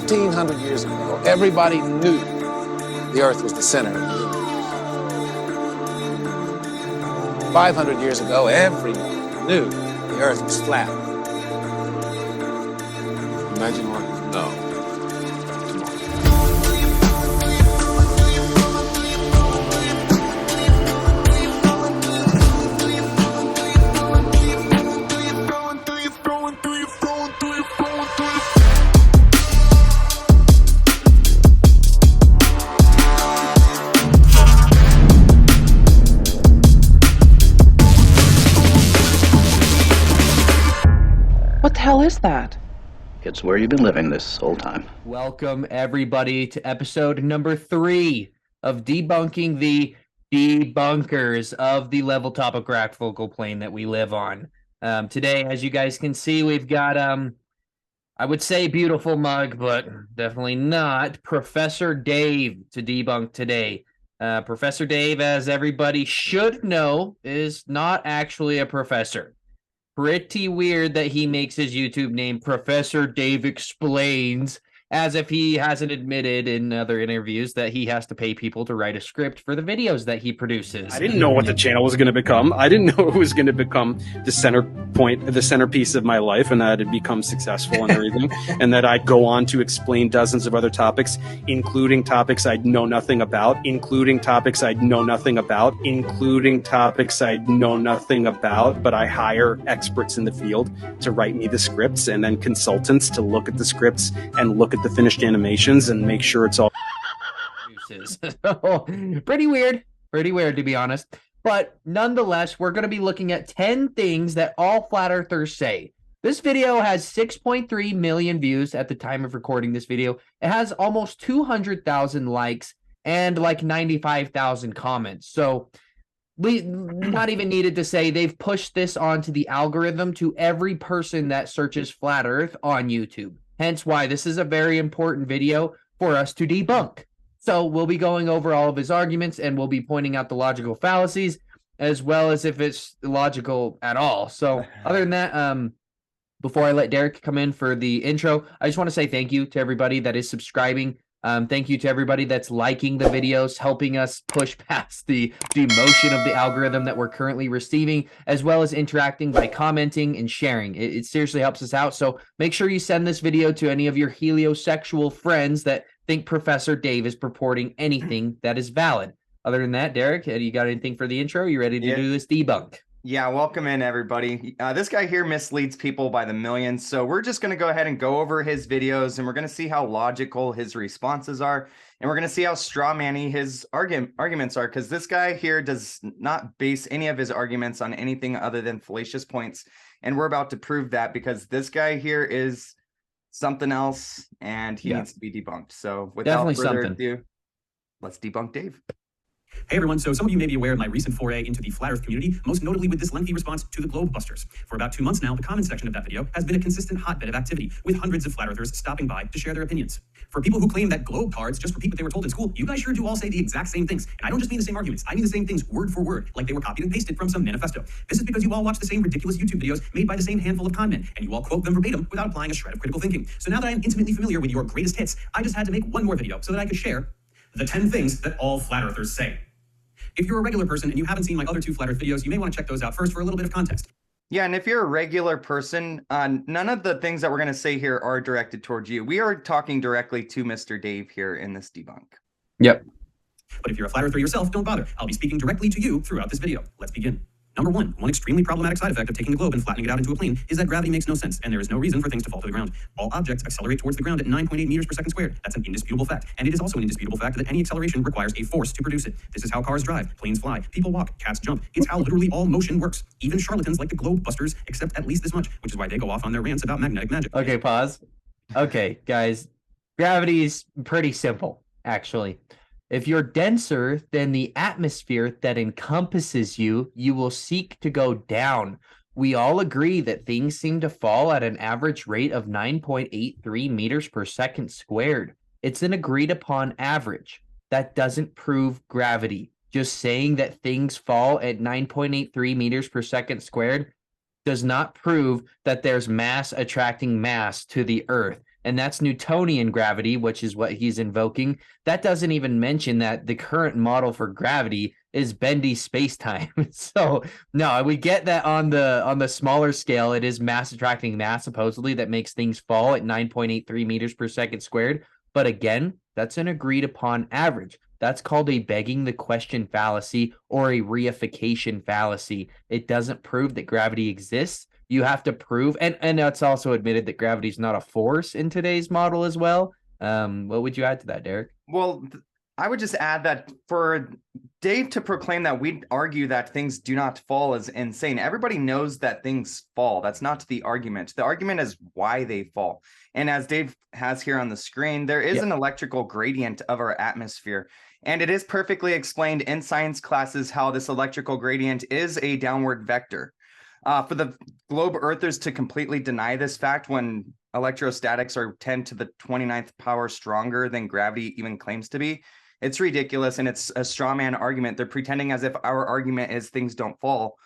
1,500 years ago, everybody knew the Earth was the center of the universe. 500 years ago, everyone knew the Earth was flat. Imagine what? No. What the hell is that? It's where you've been living this whole time. Welcome, everybody, to episode number 3 of debunking the debunkers of the level topographical plane that we live on. Today, as you guys can see, we've got, I would say beautiful mug, but definitely not, Professor Dave to debunk today. Professor Dave, as everybody should know, is not actually a professor. Pretty weird that he makes his YouTube name Professor Dave Explains, as if he hasn't admitted in other interviews that he has to pay people to write a script for the videos that he produces. I didn't know what the channel was going to become. I didn't know it was going to become the center point, the centerpiece of my life, and that it'd become successful and everything, and that I'd go on to explain dozens of other topics, including topics I'd know nothing about, but I hire experts in the field to write me the scripts, and then consultants to look at the scripts and look at the finished animations and make sure it's all Pretty weird to be honest. But nonetheless, we're going to be looking at 10 things that all flat earthers say. This video has 6.3 million views at the time of recording this video. It has almost 200,000 likes and like 95,000 comments. So we not even needed to say they've pushed this onto the algorithm to every person that searches flat earth on YouTube. Hence why this is a very important video for us to debunk. So we'll be going over all of his arguments and we'll be pointing out the logical fallacies as well as if it's logical at all. So other than that, before I let Derek come in for the intro, I just want to say thank you to everybody that is subscribing. Thank you to everybody that's liking the videos, helping us push past the demotion of the algorithm that we're currently receiving, as well as interacting by commenting and sharing. It seriously helps us out. So make sure you send this video to any of your heliosexual friends that think Professor Dave is purporting anything that is valid. Other than that, Derek, you got anything for the intro? You ready to do this debunk? Yeah, welcome in, everybody. This guy here misleads people by the millions, so we're just going to go ahead and go over his videos, and we're going to see how logical his responses are, and we're going to see how straw-manny his arguments are, because this guy here does not base any of his arguments on anything other than fallacious points, and we're about to prove that, because this guy here is something else, and he needs to be debunked. So without further ado, let's debunk Dave. Hey everyone, so some of you may be aware of my recent foray into the flat earth community, most notably with this lengthy response to the globe busters. For about 2 months now, the comment section of that video has been a consistent hotbed of activity, with hundreds of flat earthers stopping by to share their opinions. For people who claim that globe cards just repeat what they were told in school, you guys sure do all say the exact same things. And I don't just mean the same arguments, I mean the same things word for word, like they were copied and pasted from some manifesto. This is because you all watch the same ridiculous YouTube videos made by the same handful of con men, and you all quote them verbatim without applying a shred of critical thinking. So now that I'm intimately familiar with your greatest hits, I just had to make one more video so that I could share the 10 things that all flat earthers say. If you're a regular person and you haven't seen my other 2 flat earth videos, you may want to check those out first for a little bit of context. Yeah, and if you're a regular person, none of the things that we're going to say here are directed towards you. We are talking directly to Mr. Dave here in this debunk. Yep. But if you're a flat earther yourself, don't bother. I'll be speaking directly to you throughout this video. Let's begin. Number one extremely problematic side effect of taking the globe and flattening it out into a plane is that gravity makes no sense, and there is no reason for things to fall to the ground. All objects accelerate towards the ground at 9.8 meters per second squared. That's an indisputable fact. And it is also an indisputable fact that any acceleration requires a force to produce it. This is how cars drive, planes fly, people walk, cats jump. It's how literally all motion works. Even charlatans like the globe busters accept at least this much, which is why they go off on their rants about magnetic magic. Okay, pause. Okay, guys. Gravity is pretty simple, actually. If you're denser than the atmosphere that encompasses you, you will seek to go down. We all agree that things seem to fall at an average rate of 9.83 meters per second squared. It's an agreed upon average. That doesn't prove gravity. Just saying that things fall at 9.83 meters per second squared does not prove that there's mass attracting mass to the earth. and that's Newtonian gravity, which is what he's invoking. That doesn't even mention that the current model for gravity is bendy space-time. So no, we get that on the smaller scale, it is mass attracting mass, supposedly, that makes things fall at 9.83 meters per second squared. But again, that's an agreed upon average. That's called a begging the question fallacy or a reification fallacy. It doesn't prove that gravity exists. You have to prove, and it's also admitted that gravity is not a force in today's model as well. What would you add to that, Derek? Well, I would just add that for Dave to proclaim that we'd argue that things do not fall is insane. Everybody knows that things fall. That's not the argument. The argument is why they fall. And as Dave has here on the screen, there is an electrical gradient of our atmosphere. And it is perfectly explained in science classes how this electrical gradient is a downward vector. For the globe earthers to completely deny this fact when electrostatics are 10 to the 29th power stronger than gravity even claims to be, it's ridiculous, and it's a straw man argument. They're pretending as if our argument is things don't fall.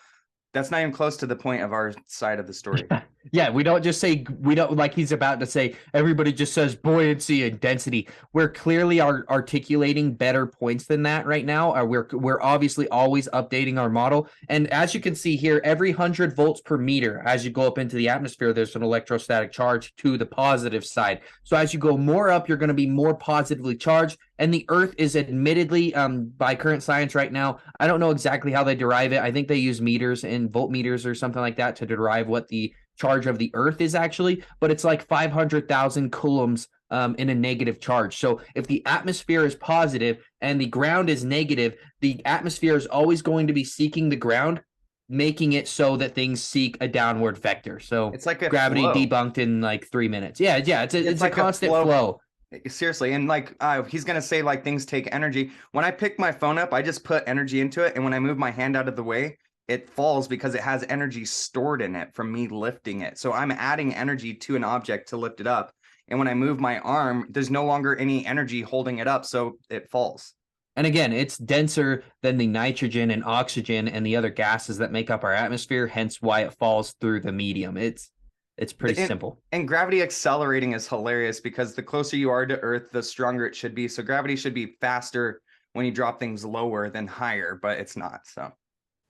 That's not even close to the point of our side of the story. Yeah, we don't just say, we don't, like he's about to say, everybody just says buoyancy and density. We're clearly articulating better points than that right now. We're obviously always updating our model. And as you can see here, every 100 volts per meter, as you go up into the atmosphere, there's an electrostatic charge to the positive side. So as you go more up, you're going to be more positively charged. And the Earth is admittedly, by current science right now, I don't know exactly how they derive it. I think they use meters and voltmeters or something like that to derive what the charge of the Earth is actually, but it's like 500,000 coulombs in a negative charge. So if the atmosphere is positive and the ground is negative, the atmosphere is always going to be seeking the ground, making it so that things seek a downward vector. So it's like a gravity flow. Debunked in like 3 minutes. Yeah, it's like a constant flow. Seriously. And like he's going to say like things take energy. When I pick my phone up, I just put energy into it. And when I move my hand out of the way, it falls because it has energy stored in it from me lifting it. So I'm adding energy to an object to lift it up. And when I move my arm, there's no longer any energy holding it up. So it falls. And again, it's denser than the nitrogen and oxygen and the other gases that make up our atmosphere, hence why it falls through the medium. It's pretty simple. And gravity accelerating is hilarious because the closer you are to Earth, the stronger it should be. So gravity should be faster when you drop things lower than higher, but it's not. So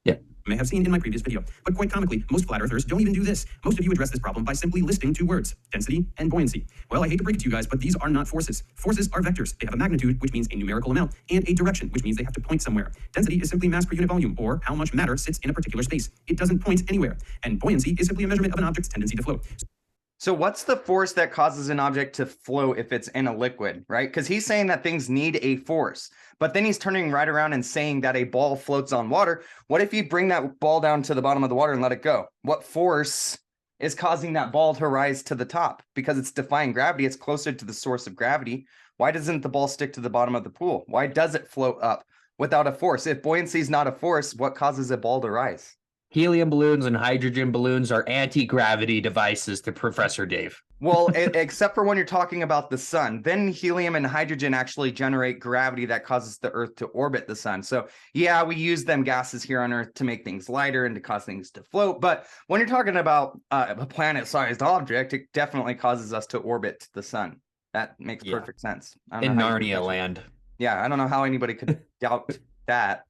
yeah. You may have seen in my previous video. But quite comically, most flat earthers don't even do this. Most of you address this problem by simply listing two words, density and buoyancy. Well, I hate to break it to you guys, but these are not forces. Forces are vectors. They have a magnitude, which means a numerical amount, and a direction, which means they have to point somewhere. Density is simply mass per unit volume, or how much matter sits in a particular space. It doesn't point anywhere. And buoyancy is simply a measurement of an object's tendency to float. So what's the force that causes an object to float if it's in a liquid, right? Because he's saying that things need a force, but then he's turning right around and saying that a ball floats on water. What if you bring that ball down to the bottom of the water and let it go? What force is causing that ball to rise to the top? Because it's defying gravity. It's closer to the source of gravity. Why doesn't the ball stick to the bottom of the pool? Why does it float up without a force? If buoyancy is not a force, what causes a ball to rise? Helium balloons and hydrogen balloons are anti-gravity devices to Professor Dave. Well, except for when you're talking about the sun, then helium and hydrogen actually generate gravity that causes the Earth to orbit the sun. So yeah, we use them gases here on Earth to make things lighter and to cause things to float. But when you're talking about a planet-sized object, it definitely causes us to orbit the sun. That makes perfect sense. In Narnia land. Yeah, I don't know how anybody could doubt that.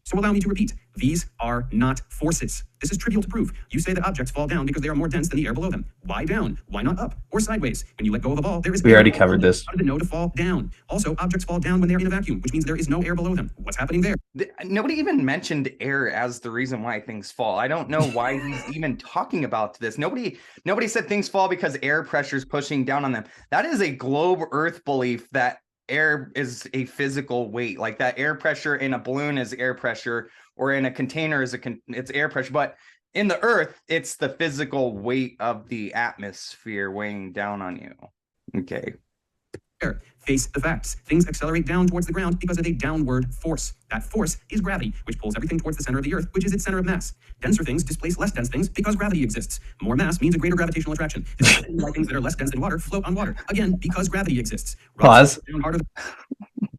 So allow me to repeat, these are not forces. This is trivial to prove. You say that objects fall down because they are more dense than the air below them. Why down? Why not up or sideways? When you let go of a ball, there is. We already covered this. How did it know to fall down? Also, objects fall down when they're in a vacuum, which means there is no air below them. What's happening there? Nobody even mentioned air as the reason why things fall. I don't know why he's even talking about this. Nobody said things fall because air pressure is pushing down on them. That is a globe Earth belief that air is a physical weight, like that air pressure in a balloon is air pressure, or in a container is it's air pressure. But in the Earth, it's the physical weight of the atmosphere weighing down on you. Okay. Face the facts. Things accelerate down towards the ground because of a downward force. That force is gravity, which pulls everything towards the center of the Earth, which is its center of mass. Denser things displace less dense things because gravity exists. More mass means a greater gravitational attraction. This is why things that are less dense than water float on water. Again, because gravity exists. Pause. Down harder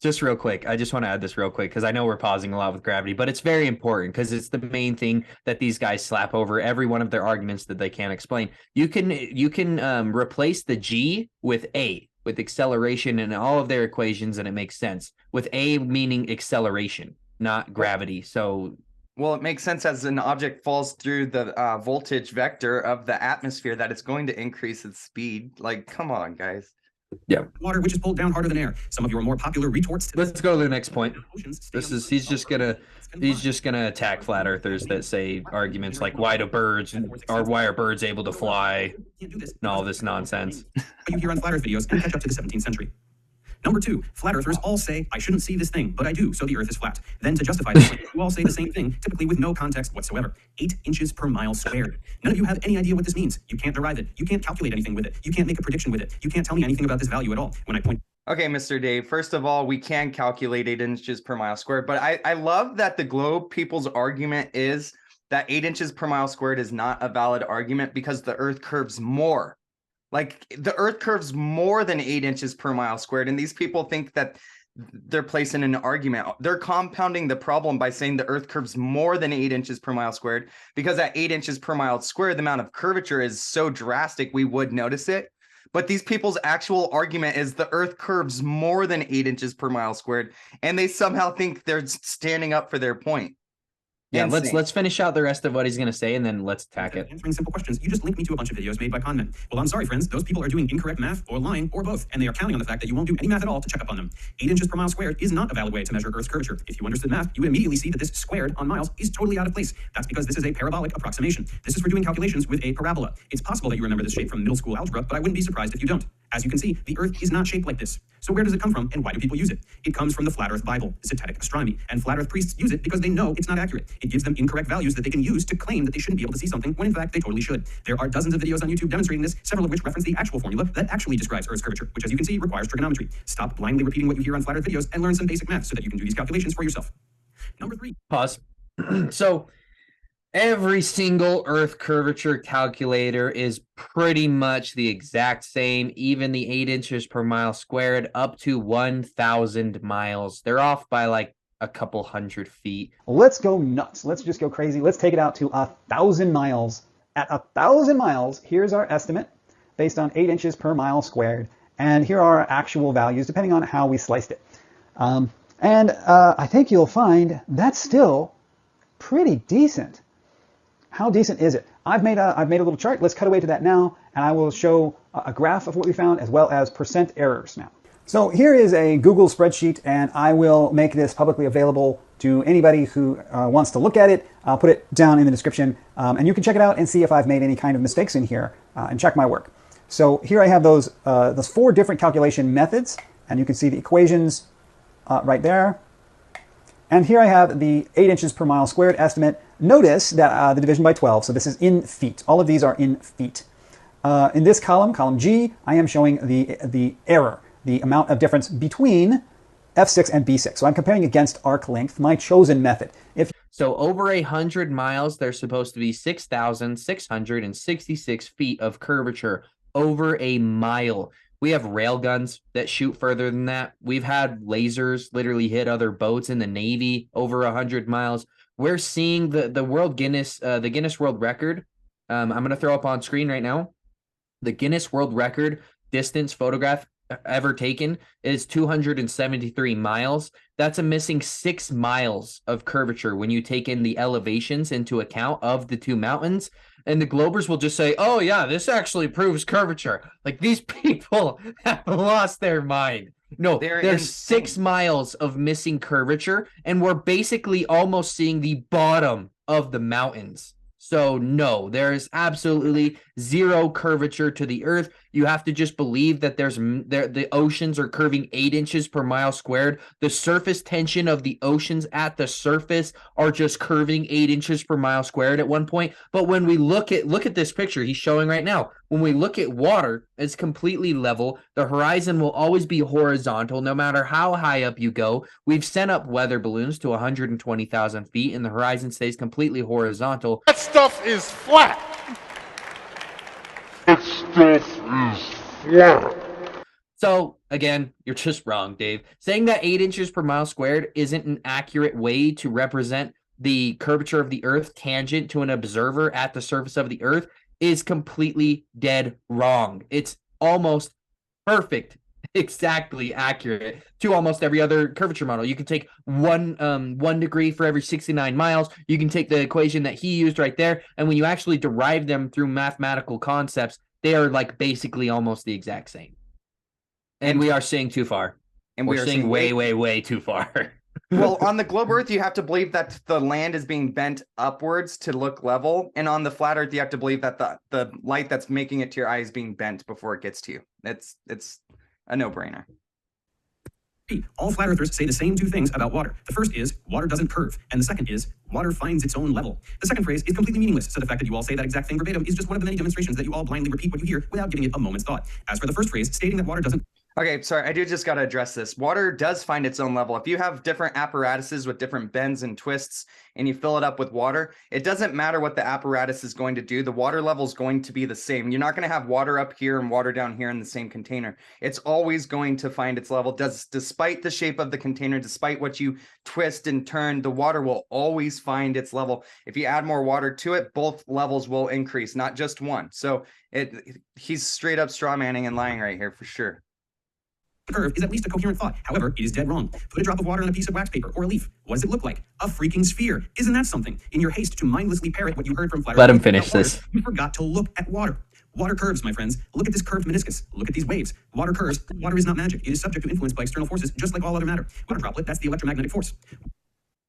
Just real quick, I just want to add this real quick because I know we're pausing a lot with gravity, but it's very important because it's the main thing that these guys slap over every one of their arguments that they can't explain. You can replace the G with A, with acceleration in all of their equations, and it makes sense. With A meaning acceleration, not gravity. So, well, it makes sense as an object falls through the voltage vector of the atmosphere that it's going to increase its speed. Like, come on, guys. yeah. water, which is pulled down harder than air. Some of your more popular retorts to Let's go to the next point. oceans stay This on is the he's just gonna attack flat earthers that say arguments like why are birds able to fly Can't do this and all this nonsense. But you hear on flat Earth videos and catch up to the 17th century. Number 2, flat earthers all say, I shouldn't see this thing, but I do, so the Earth is flat. Then to justify this, you all say the same thing, typically with no context whatsoever. 8 inches per mile squared. None of you have any idea what this means. You can't derive it. You can't calculate anything with it. You can't make a prediction with it. You can't tell me anything about this value at all. When I point Okay, Mr. Dave, first of all, we can calculate 8 inches per mile squared, but I love that the globe people's argument is that 8 inches per mile squared is not a valid argument because the Earth curves more. Like, the Earth curves more than 8 inches per mile squared, and these people think that they're placing an argument. They're compounding the problem by saying the Earth curves more than 8 inches per mile squared because at 8 inches per mile squared, the amount of curvature is so drastic we would notice it. But these people's actual argument is the Earth curves more than 8 inches per mile squared, and they somehow think they're standing up for their point. Yeah, Insane. let's finish out the rest of what he's gonna say and then let's attack it. answering simple questions, you just link me to a bunch of videos made by con men. Well, I'm sorry, friends. Those people are doing incorrect math or lying or both, and they are counting on the fact that you won't do any math at all to check up on them. 8 inches per mile squared is not a valid way to measure Earth's curvature. If you understood math, you would immediately see that this squared on miles is totally out of place. That's because this is a parabolic approximation. This is for doing calculations with a parabola. It's possible that you remember this shape from middle school algebra, but I wouldn't be surprised if you don't. As you can see, the Earth is not shaped like this. So where does it come from, and why do people use it? It comes from the Flat Earth Bible, Zetetic Astronomy, and Flat Earth priests use it because they know it's not accurate. It gives them incorrect values that they can use to claim that they shouldn't be able to see something, when in fact they totally should. There are dozens of videos on YouTube demonstrating this, several of which reference the actual formula that actually describes Earth's curvature, which as you can see requires trigonometry. Stop blindly repeating what you hear on Flat Earth videos and learn some basic math so that you can do these calculations for yourself. Number 3. Pause. So every single Earth curvature calculator is pretty much the exact same, even the 8 inches per mile squared up to 1,000 miles. They're off by like a couple hundred feet. Let's go nuts. Let's just go crazy. Let's take it out to 1,000 miles. At 1,000 miles, here's our estimate based on 8 inches per mile squared. And here are our actual values, depending on how we sliced it. I think you'll find that's still pretty decent. How decent is it? I've made a little chart. Let's cut away to that now, and I will show a graph of what we found as well as percent errors now. So here is a Google spreadsheet, and I will make this publicly available to anybody who wants to look at it. I'll put it down in the description, and you can check it out and see if I've made any kind of mistakes in here and check my work. So here I have those 4 different calculation methods, and you can see the equations right there. And here I have the 8 inches per mile squared estimate. Notice that the division by 12, so this is in feet. All of these are in feet. In this column, column G, I am showing the error, the amount of difference between F6 and B6. So I'm comparing against arc length, my chosen method. So over 100 miles, there's supposed to be 6,666 feet of curvature over a mile. We have rail guns that shoot further than that. We've had lasers literally hit other boats in the Navy over 100 miles. We're seeing the World Guinness, the Guinness World Record. I'm going to throw up on screen right now. The Guinness World Record distance photograph ever taken is 273 miles. That's a missing 6 miles of curvature when you take in the elevations into account of the 2 mountains. And the Globers will just say, oh yeah, this actually proves curvature. Like, these people have lost their mind. No, there's 6 miles of missing curvature, and we're basically almost seeing the bottom of the mountains. So no, there is absolutely zero curvature to the Earth. You have to just believe that the oceans are curving 8 inches per mile squared. The surface tension of the oceans at the surface are just curving 8 inches per mile squared at one point. But when we look at this picture he's showing right now, when we look at water, it's completely level. The horizon will always be horizontal no matter how high up you go. We've sent up weather balloons to 120,000 feet and the horizon stays completely horizontal. That stuff is flat. That stuff is flat. So, again, you're just wrong, Dave. Saying that 8 inches per mile squared isn't an accurate way to represent the curvature of the Earth tangent to an observer at the surface of the Earth is completely dead wrong. It's almost perfect, exactly accurate to almost every other curvature model. You can take 1 degree for every 69 miles. You can take the equation that he used right there, and when you actually derive them through mathematical concepts, they are like basically almost the exact same. And we are seeing too far. And we're seeing way too far. Well, on the globe Earth, you have to believe that the land is being bent upwards to look level. And on the flat Earth, you have to believe that the light that's making it to your eye is being bent before it gets to you. It's a no-brainer. All flat earthers say the same two things about water. The first is water doesn't curve, and the second is water finds its own level. The second phrase is completely meaningless, so the fact that you all say that exact thing verbatim is just one of the many demonstrations that you all blindly repeat what you hear without giving it a moment's thought. As for the first phrase, stating that water doesn't... Okay, sorry, I do just got to address this. Water does find its own level. If you have different apparatuses with different bends and twists and you fill it up with water, it doesn't matter what the apparatus is going to do. The water level is going to be the same. You're not going to have water up here and water down here in the same container. It's always going to find its level. Despite the shape of the container, despite what you twist and turn, the water will always find its level. If you add more water to it, both levels will increase, not just one. So he's straight up straw manning and lying right here for sure. Curve is at least a coherent thought. However, it is dead wrong. Put a drop of water on a piece of wax paper or a leaf. What does it look like? A freaking sphere. Isn't that something? In your haste to mindlessly parrot what you heard from flat Let him finish this. You forgot to look at water. Water curves, my friends. Look at this curved meniscus. Look at these waves. Water curves. Water is not magic. It is subject to influence by external forces, just like all other matter. Water droplet, that's the electromagnetic force.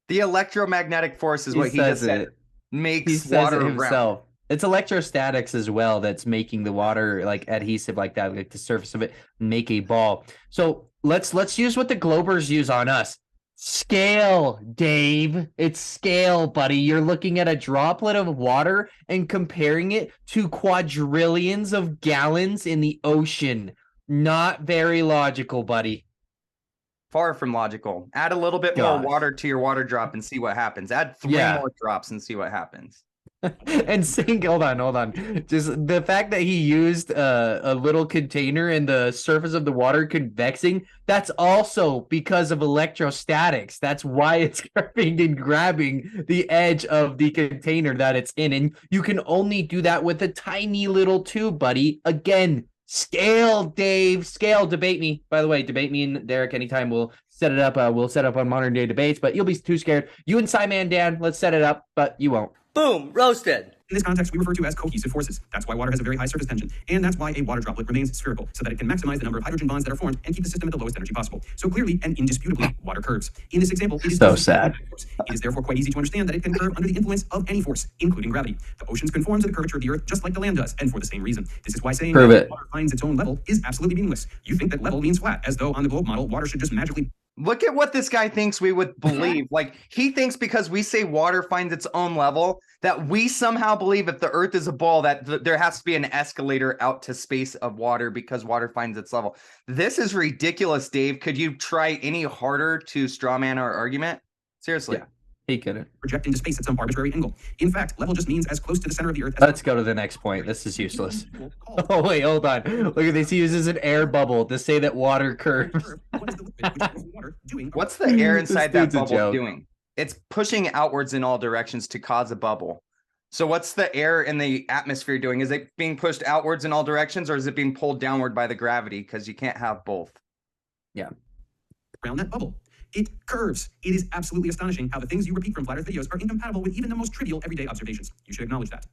The electromagnetic force is what he just said. Makes water himself. It's electrostatics as well that's making the water like adhesive like that, like the surface of it make a ball. So let's use what the globers use on us. Scale, Dave. It's scale, buddy. You're looking at a droplet of water and comparing it to quadrillions of gallons in the ocean. Not very logical, buddy. Far from logical. Add a little bit more water to your water drop and see what happens. Add 3 more drops and see what happens. And hold on. Just the fact that he used a little container and the surface of the water convexing, that's also because of electrostatics. That's why it's curving and grabbing the edge of the container that it's in. And you can only do that with a tiny little tube, buddy. Again, scale, Dave. Scale. Debate me. By the way, debate me and Derek anytime. We'll set it up. We'll set up on modern day debates, but you'll be too scared. You and Simon Dan, let's set it up, but you won't. Boom, roasted. In this context, we refer to as cohesive forces. That's why water has a very high surface tension, and that's why a water droplet remains spherical, so that it can maximize the number of hydrogen bonds that are formed and keep the system at the lowest energy possible. So clearly and indisputably, water curves. In this example, it is so sad. It is therefore quite easy to understand that it can curve under the influence of any force, including gravity. The oceans conform to the curvature of the Earth just like the land does, and for the same reason. This is why saying that water finds its own level is absolutely meaningless. You think that level means flat, as though on the globe model, water should just magically... Look at what this guy thinks we would believe. Like, he thinks because we say water finds its own level, that we somehow believe if the Earth is a ball, that there has to be an escalator out to space of water because water finds its level. This is ridiculous, Dave. Could you try any harder to strawman our argument? Seriously. Yeah. He couldn't project into space at some arbitrary angle. In fact, level just means as close to the center of the Earth as... Let's go to the next point. This is useless. Oh, wait, hold on. Look at this. He uses an air bubble to say that water curves. What's the air inside that bubble doing? It's pushing outwards in all directions to cause a bubble. So what's the air in the atmosphere doing? Is it being pushed outwards in all directions, or is it being pulled downward by the gravity? Because you can't have both. Yeah. Around that bubble. It curves. It is absolutely astonishing how the things you repeat from flat Earth videos are incompatible with even the most trivial everyday observations. You should acknowledge that.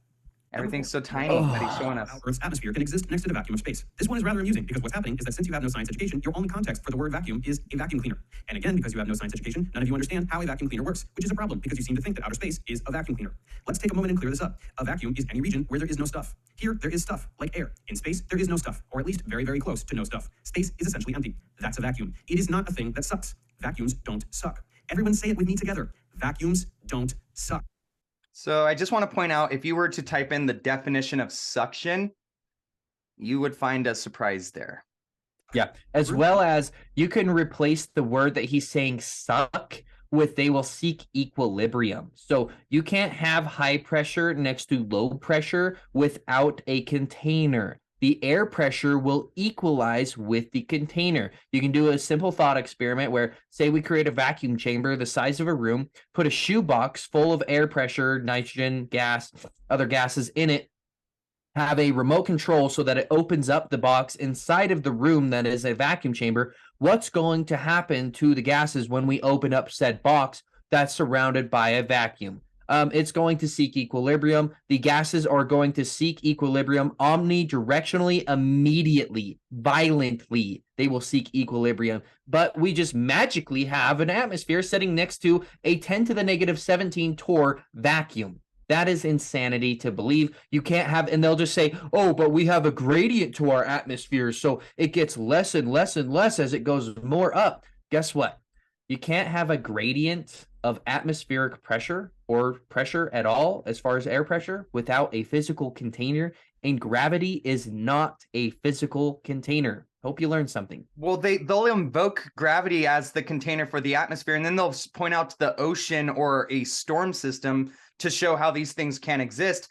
Everything's so tiny that he's showing us. Earth's atmosphere can exist next to the vacuum of space. This one is rather amusing because what's happening is that since you have no science education, your only context for the word vacuum is a vacuum cleaner. And again, because you have no science education, none of you understand how a vacuum cleaner works, which is a problem because you seem to think that outer space is a vacuum cleaner. Let's take a moment and clear this up. A vacuum is any region where there is no stuff. Here, there is stuff, like air. In space, there is no stuff, or at least very, very close to no stuff. Space is essentially empty. That's a vacuum. It is not a thing that sucks. Vacuums don't suck. Everyone say it with me together. Vacuums don't suck. So I just want to point out, if you were to type in the definition of suction, you would find a surprise there. Yeah, as well as you can replace the word that he's saying suck with they will seek equilibrium. So you can't have high pressure next to low pressure without a container. The air pressure will equalize with the container. You can do a simple thought experiment where, say we create a vacuum chamber the size of a room, put a shoebox full of air pressure, nitrogen, gas, other gases in it, have a remote control so that it opens up the box inside of the room that is a vacuum chamber. What's going to happen to the gases when we open up said box that's surrounded by a vacuum? It's going to seek equilibrium. The gases are going to seek equilibrium omnidirectionally, immediately, violently. They will seek equilibrium. But we just magically have an atmosphere sitting next to a 10 to the negative 17 torr vacuum. That is insanity to believe. You can't have, and they'll just say, oh, but we have a gradient to our atmosphere, so it gets less and less and less as it goes more up. Guess what? You can't have a gradient of atmospheric pressure or pressure at all as far as air pressure without a physical container, and gravity is not a physical container. Hope you learned something. Well, they'll invoke gravity as the container for the atmosphere, and then they'll point out the ocean or a storm system to show how these things can exist.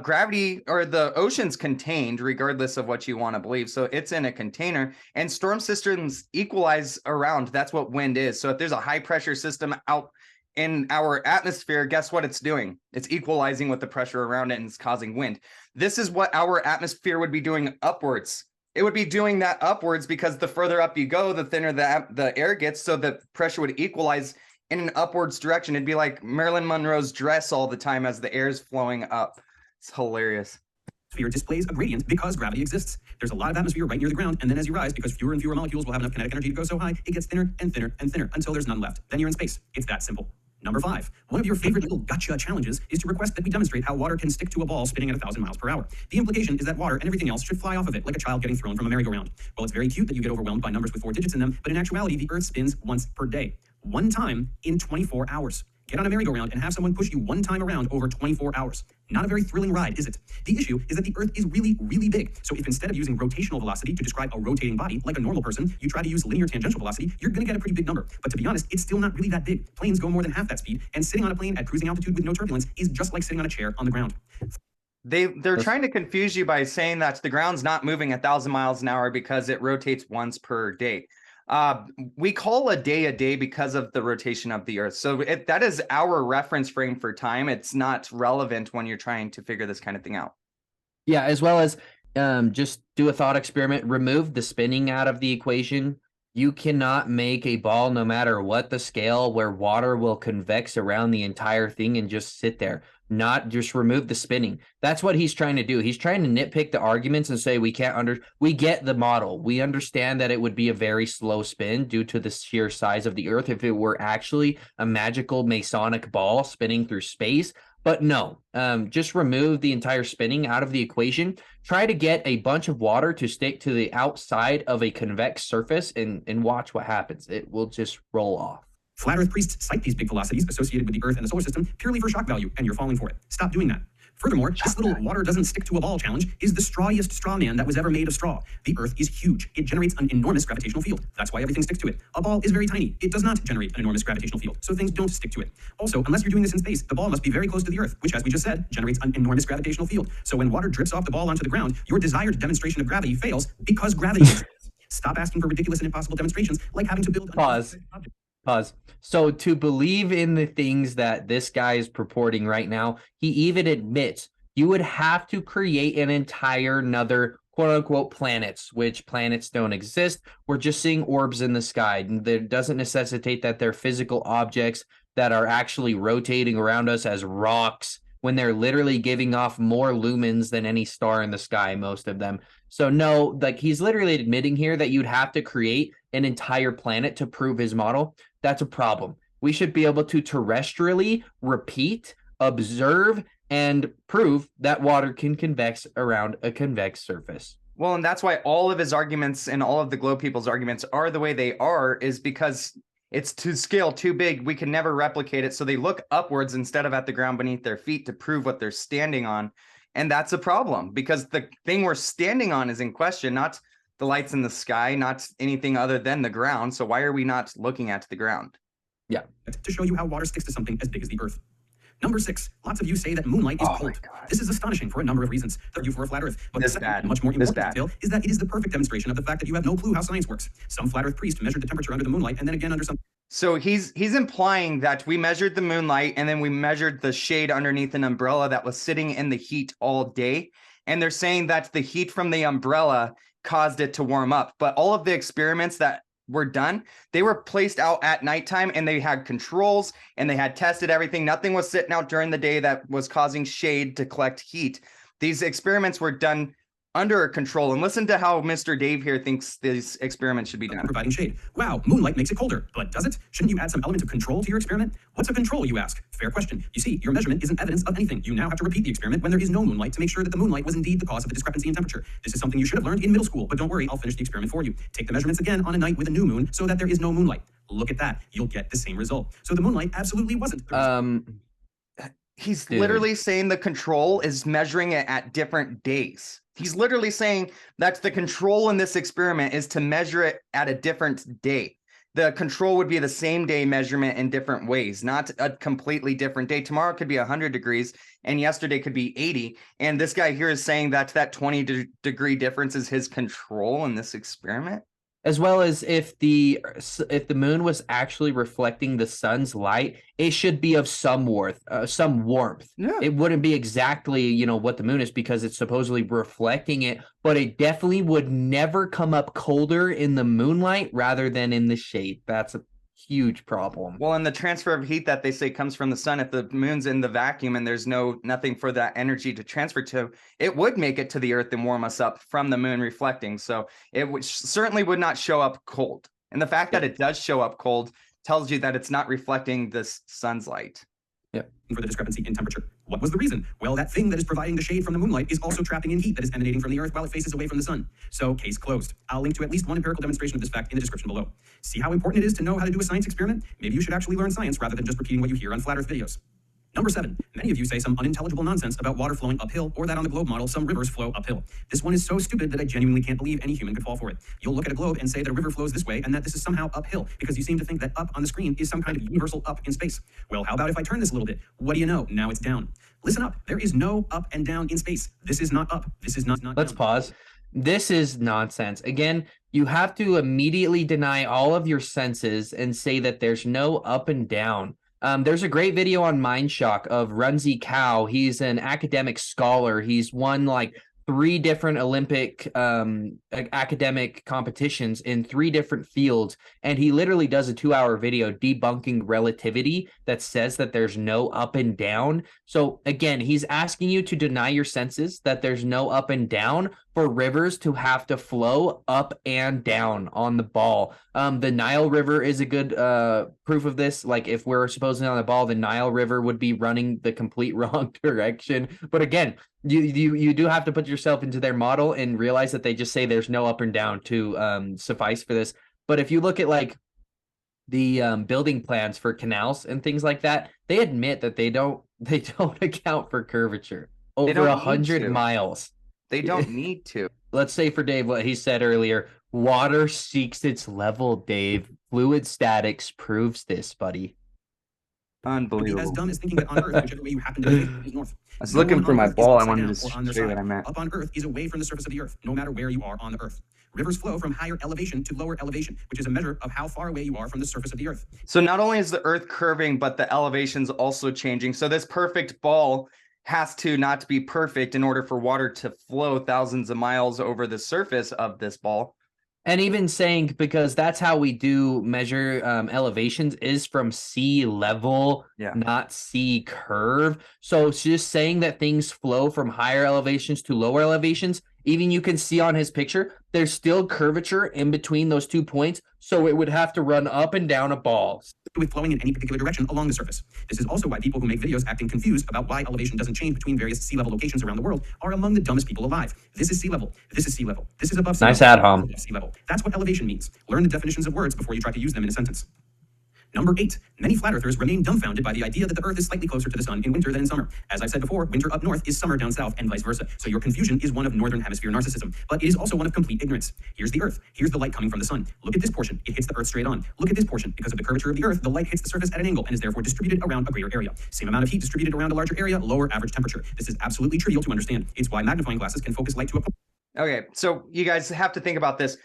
Gravity or the ocean's contained regardless of what you want to believe. So it's in a container, and storm systems equalize around. That's what wind is. So if there's a high pressure system out in our atmosphere, guess what it's doing? It's equalizing with the pressure around it, and it's causing wind. This is what our atmosphere would be doing upwards. It would be doing that upwards because the further up you go, the thinner the air gets. So the pressure would equalize in an upwards direction. It'd be like Marilyn Monroe's dress all the time as the air is flowing up. It's hilarious. Atmosphere displays a gradient because gravity exists. There's a lot of atmosphere right near the ground, and then as you rise, because fewer and fewer molecules will have enough kinetic energy to go so high, it gets thinner and thinner and thinner until there's none left. Then you're in space. It's that simple. Number 5. One of your favorite little gotcha challenges is to request that we demonstrate how water can stick to a ball spinning at 1,000 miles per hour. The implication is that water and everything else should fly off of it like a child getting thrown from a merry-go-round. Well, it's very cute that you get overwhelmed by numbers with 4 digits in them, but in actuality, the Earth spins once per day. One time in 24 hours. Get on a merry-go-round and have someone push you one time around over 24 hours. Not a very thrilling ride, is it? The issue is that the Earth is really, really big. So if instead of using rotational velocity to describe a rotating body like a normal person, you try to use linear tangential velocity, you're going to get a pretty big number. But to be honest, it's still not really that big. Planes go more than half that speed, and sitting on a plane at cruising altitude with no turbulence is just like sitting on a chair on the ground. They're trying to confuse you by saying that the ground's not moving 1,000 miles an hour because it rotates once per day. We call a day because of the rotation of the Earth. So that is our reference frame for time. It's not relevant when you're trying to figure this kind of thing out. Yeah, as well as just do a thought experiment. Remove the spinning out of the equation. You cannot make a ball, no matter what the scale, where water will convex around the entire thing and just sit there. Not just remove the spinning. That's what he's trying to do. He's trying to nitpick the arguments and say we get the model. We understand that it would be a very slow spin due to the sheer size of the Earth if it were actually a magical Masonic ball spinning through space. But no, just remove the entire spinning out of the equation. Try to get a bunch of water to stick to the outside of a convex surface and watch what happens. It will just roll off. Flat Earth priests cite these big velocities associated with the Earth and the solar system purely for shock value, and you're falling for it. Stop doing that. Furthermore, this little water doesn't stick to a ball challenge is the strawiest straw man that was ever made of straw. The Earth is huge. It generates an enormous gravitational field. That's why everything sticks to it. A ball is very tiny. It does not generate an enormous gravitational field, so things don't stick to it. Also, unless you're doing this in space, the ball must be very close to the Earth, which, as we just said, generates an enormous gravitational field. So when water drips off the ball onto the ground, your desired demonstration of gravity fails because gravity exists. Stop asking for ridiculous and impossible demonstrations like having to build... Pause. So to believe in the things that this guy is purporting right now, he even admits you would have to create an entire another quote unquote planets, which planets don't exist. We're just seeing orbs in the sky. That doesn't necessitate that they're physical objects that are actually rotating around us as rocks when they're literally giving off more lumens than any star in the sky, most of them. So no, like he's literally admitting here that you'd have to create an entire planet to prove his model. That's a problem. We should be able to terrestrially repeat, observe, and prove that water can convex around a convex surface. Well, and that's why all of his arguments and all of the globe people's arguments are the way they are, is because it's to scale too big. We can never replicate it. So they look upwards instead of at the ground beneath their feet to prove what they're standing on. And that's a problem because the thing we're standing on is in question, not the lights in the sky, not anything other than the ground. So why are we not looking at the ground? Yeah. To show you how water sticks to something as big as the Earth. Number 6, lots of you say that moonlight is cold. This is astonishing for a number of reasons. Thank you for a flat Earth. But the second, much more important detail is that it is the perfect demonstration of the fact that you have no clue how science works. Some flat Earth priest measured the temperature under the moonlight and then again under some. So he's implying that we measured the moonlight and then we measured the shade underneath an umbrella that was sitting in the heat all day. And they're saying that the heat from the umbrella caused it to warm up. But all of the experiments that were done, they were placed out at nighttime and they had controls and they had tested everything. Nothing was sitting out during the day that was causing shade to collect heat. These experiments were done under control. And listen to how Mr. Dave here thinks these experiments should be done. Providing shade. Wow, moonlight makes it colder. But does it? Shouldn't you add some element of control to your experiment? What's a control, you ask? Fair question. You see, your measurement isn't evidence of anything. You now have to repeat the experiment when there is no moonlight to make sure that the moonlight was indeed the cause of the discrepancy in temperature. This is something you should have learned in middle school, but don't worry, I'll finish the experiment for you. Take the measurements again on a night with a new moon so that there is no moonlight. Look at that. You'll get the same result. So the moonlight absolutely wasn't the result. He's literally saying the control is measuring it at different days. He's literally saying that the control in this experiment is to measure it at a different day. The control would be the same day measurement in different ways, not a completely different day. Tomorrow could be 100 degrees and yesterday could be 80. And this guy here is saying that 20-degree difference is his control in this experiment. As well as if the moon was actually reflecting the sun's light, it should be of some warmth. Yeah. It wouldn't be exactly, what the moon is because it's supposedly reflecting it, but it definitely would never come up colder in the moonlight rather than in the shade. That's a huge problem. Well, and the transfer of heat that they say comes from the sun, if the moon's in the vacuum and there's nothing for that energy to transfer to, it would make it to the earth and warm us up from the moon reflecting. So it certainly would not show up cold. And the fact that it does show up cold tells you that it's not reflecting this sun's light. Yep. For the discrepancy in temperature. What was the reason? Well, that thing that is providing the shade from the moonlight is also trapping in heat that is emanating from the earth while it faces away from the sun. So, case closed. I'll link to at least one empirical demonstration of this fact in the description below. See how important it is to know how to do a science experiment? Maybe you should actually learn science rather than just repeating what you hear on flat earth videos. Number 7, many of you say some unintelligible nonsense about water flowing uphill or that on the globe model some rivers flow uphill. This one is so stupid that I genuinely can't believe any human could fall for it. You'll look at a globe and say that a river flows this way and that this is somehow uphill because you seem to think that up on the screen is some kind of universal up in space. Well, how about if I turn this a little bit? What do you know? Now it's down. Listen up. There is no up and down in space. This is not up. This is not Let's down. pause. This is nonsense. Again, you have to immediately deny all of your senses and say that there's no up and down. There's a great video on Mindshock of Runzi Cow. He's an academic scholar. He's won like 3 different Olympic academic competitions in 3 different fields. And he literally does a 2-hour video debunking relativity that says that there's no up and down. So again, he's asking you to deny your senses that there's no up and down for rivers to have to flow up and down on the ball. The Nile River is a good proof of this. Like if we're supposedly on the ball, the Nile River would be running the complete wrong direction. But again, you do have to put yourself into their model and realize that they just say there's no up and down to suffice for this. But if you look at like the building plans for canals and things like that, they admit that they don't account for curvature over 100 miles. They don't need to. Let's say for Dave what he said earlier, water seeks its level, Dave. Fluid statics proves this, buddy. Unbelievable. Be as dumb as thinking that on Earth, whichever way you happen to think is north. I was looking for my ball. I wanted to show you what I meant. Up on Earth is away from the surface of the Earth, no matter where you are on the Earth. Rivers flow from higher elevation to lower elevation, which is a measure of how far away you are from the surface of the Earth. So not only is the Earth curving, but the elevation's also changing. So this perfect ball has to not be perfect in order for water to flow thousands of miles over the surface of this ball. And even saying, because that's how we do measure elevations, is from sea level, Yeah. not sea curve. So it's just saying that things flow from higher elevations to lower elevations. Even you can see on his picture, there's still curvature in between those 2 points. So it would have to run up and down a ball. With flowing in any particular direction along the surface. This is also why people who make videos acting confused about why elevation doesn't change between various sea level locations around the world are among the dumbest people alive. This is sea level. This is sea level. This is above sea Nice level. ad hom. This is sea level. That's what elevation means. Learn the definitions of words before you try to use them in a sentence. Number 8. Many flat earthers remain dumbfounded by the idea that the Earth is slightly closer to the sun in winter than in summer. As I've said before, winter up north is summer down south and vice versa. So your confusion is one of northern hemisphere narcissism, but it is also one of complete ignorance. Here's the Earth. Here's the light coming from the sun. Look at this portion. It hits the Earth straight on. Look at this portion. Because of the curvature of the Earth, the light hits the surface at an angle and is therefore distributed around a greater area. Same amount of heat distributed around a larger area, lower average temperature. This is absolutely trivial to understand. It's why magnifying glasses can focus light to a point. Okay, so you guys have to think about this.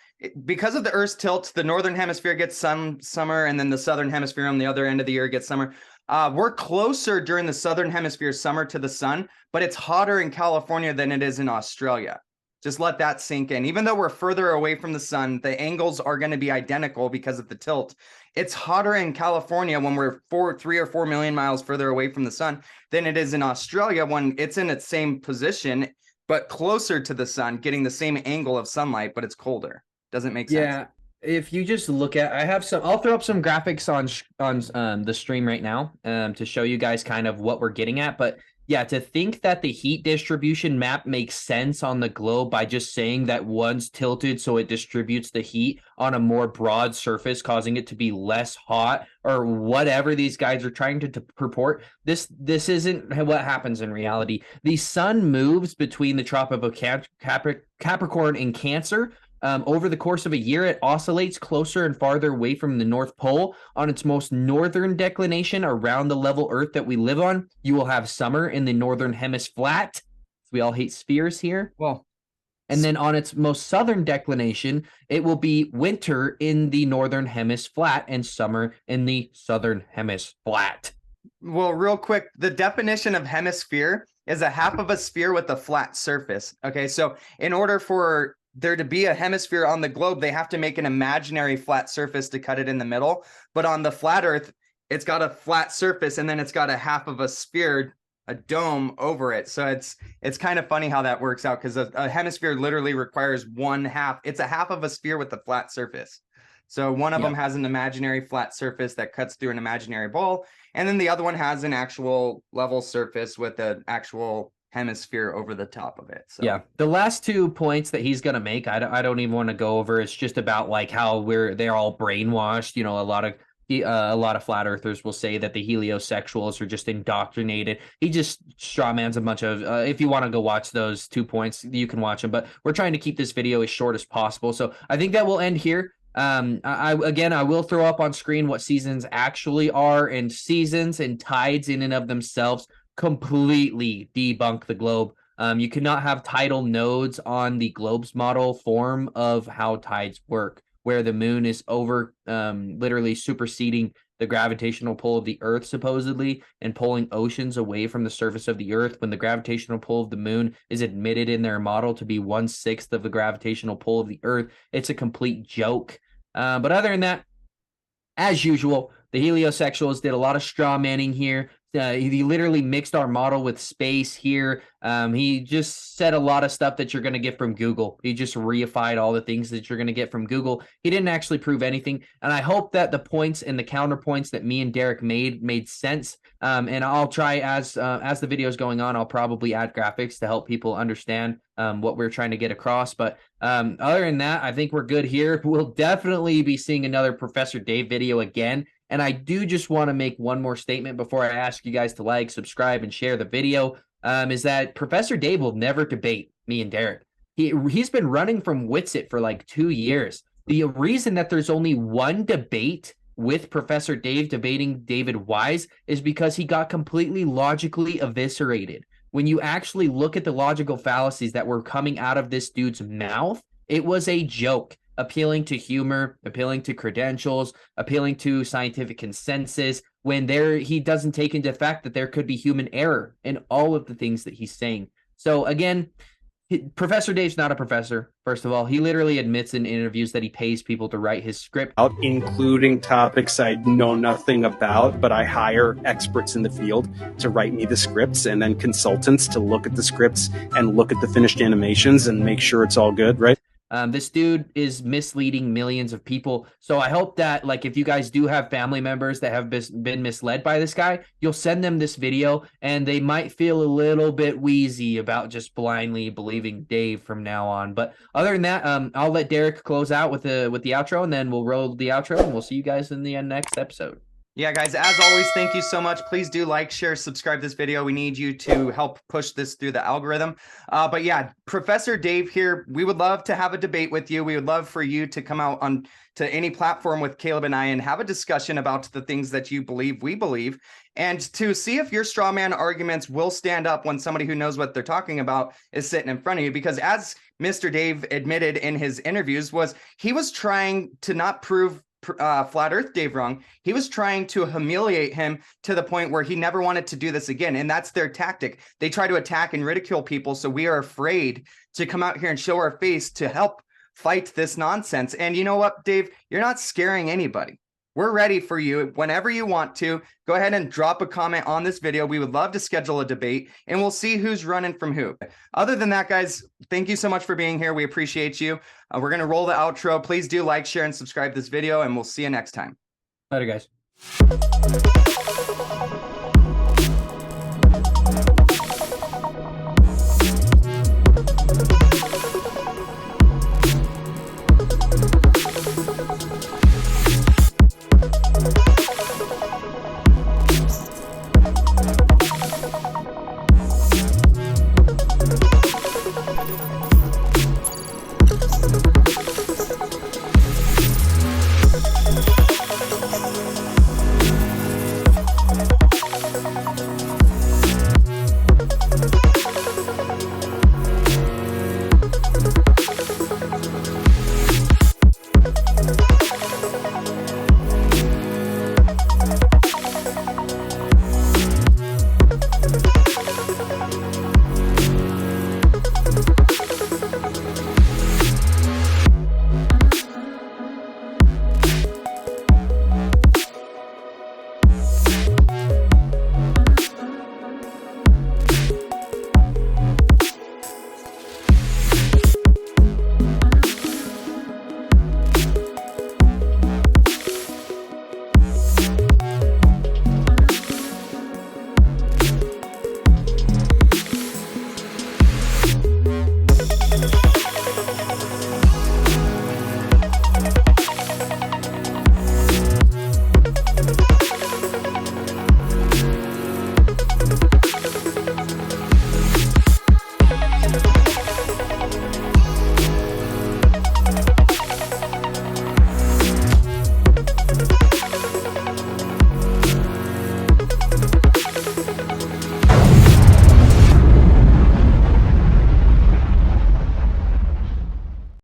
Because of the Earth's tilt, the northern hemisphere gets summer, and then the southern hemisphere on the other end of the year gets summer. We're closer during the southern hemisphere summer to the sun, but it's hotter in California than it is in Australia. Just let that sink in. Even though we're further away from the sun, the angles are going to be identical because of the tilt. It's hotter in California when we're 3 or 4 million miles further away from the sun than it is in Australia when it's in its same position, but closer to the sun, getting the same angle of sunlight, but it's colder. Doesn't make sense. Yeah, if you just look at, I'll throw up some graphics on the stream right now to show you guys kind of what we're getting at. But yeah, to think that the heat distribution map makes sense on the globe by just saying that one's tilted so it distributes the heat on a more broad surface, causing it to be less hot or whatever these guys are trying to purport. This isn't what happens in reality. The sun moves between the tropical Capricorn and Cancer. Over the course of a year, it oscillates closer and farther away from the North Pole. On its most northern declination around the level Earth that we live on, you will have summer in the northern hemisphere flat. We all hate spheres here. Well, and then on its most southern declination, it will be winter in the northern hemisphere flat and summer in the southern hemisphere flat. Well, real quick, the definition of hemisphere is a half of a sphere with a flat surface. Okay, so in order for there to be a hemisphere on the globe, they have to make an imaginary flat surface to cut it in the middle. But on the flat Earth, it's got a flat surface and then it's got a half of a sphere, a dome over it. So it's kind of funny how that works out, because a hemisphere literally requires one half. It's a half of a sphere with a flat surface. So one of them has an imaginary flat surface that cuts through an imaginary ball, and then the other one has an actual level surface with an actual hemisphere over the top of it. So yeah, the last 2 points that he's gonna make, I don't even want to go over. It's just about like how they're all brainwashed. You know, a lot of flat earthers will say that the heliosexuals are just indoctrinated. He just strawmans a bunch of. If you want to go watch those 2 points, you can watch them. But we're trying to keep this video as short as possible, so I think that will end here. I will throw up on screen what seasons actually are, and seasons and tides in and of themselves completely debunk the globe. You cannot have tidal nodes on the globe's model form of how tides work, where the moon is literally superseding the gravitational pull of the Earth, supposedly, and pulling oceans away from the surface of the Earth, when the gravitational pull of the moon is admitted in their model to be 1/6 of the gravitational pull of the Earth. It's a complete joke. But other than that, as usual, the heliosexuals did a lot of straw manning here. He literally mixed our model with space here. He just said a lot of stuff that you're going to get from Google. He just reified all the things that you're going to get from Google. He didn't actually prove anything. And I hope that the points and the counterpoints that me and Derek made sense. And I'll try, as the video is going on, I'll probably add graphics to help people understand what we're trying to get across. But other than that, I think we're good here. We'll definitely be seeing another Professor Dave video again. And I do just want to make one more statement before I ask you guys to like, subscribe, and share the video, is that Professor Dave will never debate me and Derek. He's been running from Witsit for like 2 years. The reason that there's only one debate with Professor Dave debating David Wise is because he got completely logically eviscerated. When you actually look at the logical fallacies that were coming out of this dude's mouth, it was a joke. Appealing to humor, appealing to credentials, appealing to scientific consensus, when he doesn't take into fact that there could be human error in all of the things that he's saying. So again, Professor Dave's not a professor, first of all. He literally admits in interviews that he pays people to write his script. Out, including topics I know nothing about, but I hire experts in the field to write me the scripts, and then consultants to look at the scripts and look at the finished animations and make sure it's all good, right? This dude is misleading millions of people. So I hope that, like, if you guys do have family members that have been misled by this guy, you'll send them this video and they might feel a little bit wheezy about just blindly believing Dave from now on. But other than that, I'll let Derek close out with the outro, and then we'll roll the outro, and we'll see you guys in the next episode. Yeah, guys, as always, thank you so much. Please do like, share, subscribe this video. We need you to help push this through the algorithm. But yeah, Professor Dave here, we would love to have a debate with you. We would love for you to come out on to any platform with Caleb and I and have a discussion about the things that you believe we believe, and to see if your straw man arguments will stand up when somebody who knows what they're talking about is sitting in front of you. Because as Mr. Dave admitted in his interviews, he was trying to not prove Flat Earth Dave wrong. He was trying to humiliate him to the point where he never wanted to do this again. And that's their tactic. They try to attack and ridicule people. So we are afraid to come out here and show our face to help fight this nonsense. And you know what, Dave? You're not scaring anybody. We're ready for you whenever you want to. Go ahead and drop a comment on this video. We would love to schedule a debate, and we'll see who's running from who. Other than that, guys, thank you so much for being here. We appreciate you. We're going to roll the outro. Please do like, share, and subscribe this video, and we'll see you next time. Later, guys.